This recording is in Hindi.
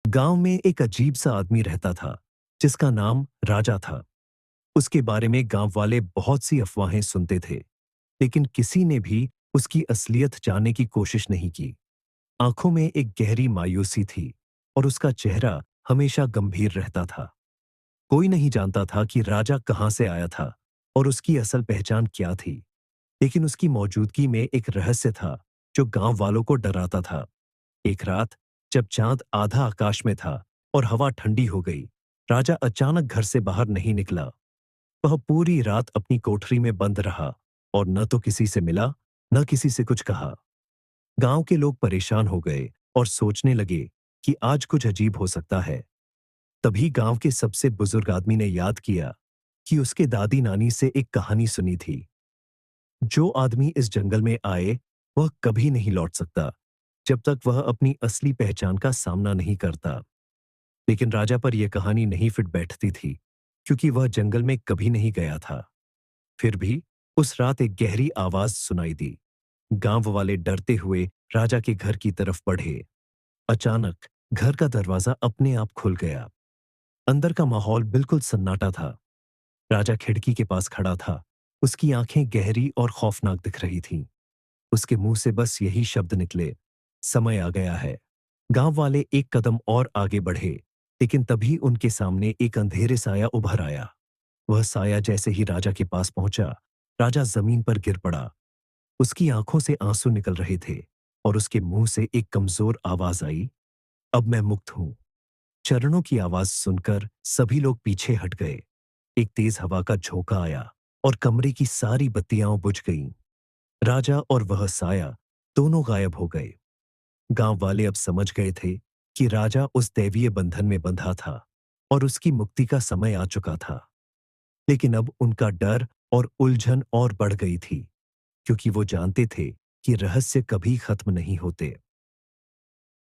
गांव में एक अजीब सा आदमी रहता था जिसका नाम राजा था। उसके बारे में गांव वाले बहुत सी अफवाहें सुनते थे, लेकिन किसी ने भी उसकी असलियत जानने की कोशिश नहीं की। आंखों में एक गहरी मायूसी थी और उसका चेहरा हमेशा गंभीर रहता था। कोई नहीं जानता था कि राजा कहां से आया था और उसकी असल पहचान क्या थी, लेकिन उसकी मौजूदगी में एक रहस्य था जो गांव वालों को डराता था। एक रात जब चांद आधा आकाश में था और हवा ठंडी हो गई, राजा अचानक घर से बाहर नहीं निकला। वह पूरी रात अपनी कोठरी में बंद रहा और न तो किसी से मिला, न किसी से कुछ कहा। गांव के लोग परेशान हो गए और सोचने लगे कि आज कुछ अजीब हो सकता है। तभी गांव के सबसे बुजुर्ग आदमी ने याद किया कि उसके दादी नानी से एक कहानी सुनी थी। जो आदमी इस जंगल में आए, वह कभी नहीं लौट सकता जब तक वह अपनी असली पहचान का सामना नहीं करता। लेकिन राजा पर यह कहानी नहीं फिट बैठती थी, क्योंकि वह जंगल में कभी नहीं गया था। फिर भी उस रात एक गहरी आवाज सुनाई दी। गांव वाले डरते हुए राजा के घर की तरफ बढ़े। अचानक घर का दरवाजा अपने आप खुल गया। अंदर का माहौल बिल्कुल सन्नाटा था। राजा खिड़की के पास खड़ा था। उसकी आंखें गहरी और खौफनाक दिख रही थीं। उसके मुंह से बस यही शब्द निकले, समय आ गया है। गांव वाले एक कदम और आगे बढ़े, लेकिन तभी उनके सामने एक अंधेरे साया उभर आया। वह साया जैसे ही राजा के पास पहुंचा, राजा जमीन पर गिर पड़ा। उसकी आंखों से आंसू निकल रहे थे और उसके मुंह से एक कमजोर आवाज आई, अब मैं मुक्त हूं। चरणों की आवाज सुनकर सभी लोग पीछे हट गए। एक तेज हवा का झोंका आया और कमरे की सारी बत्तियां बुझ गईं। राजा और वह साया दोनों गायब हो गए। गांव वाले अब समझ गए थे कि राजा उस दैवीय बंधन में बंधा था और उसकी मुक्ति का समय आ चुका था। लेकिन अब उनका डर और उलझन और बढ़ गई थी, क्योंकि वो जानते थे कि रहस्य कभी खत्म नहीं होते।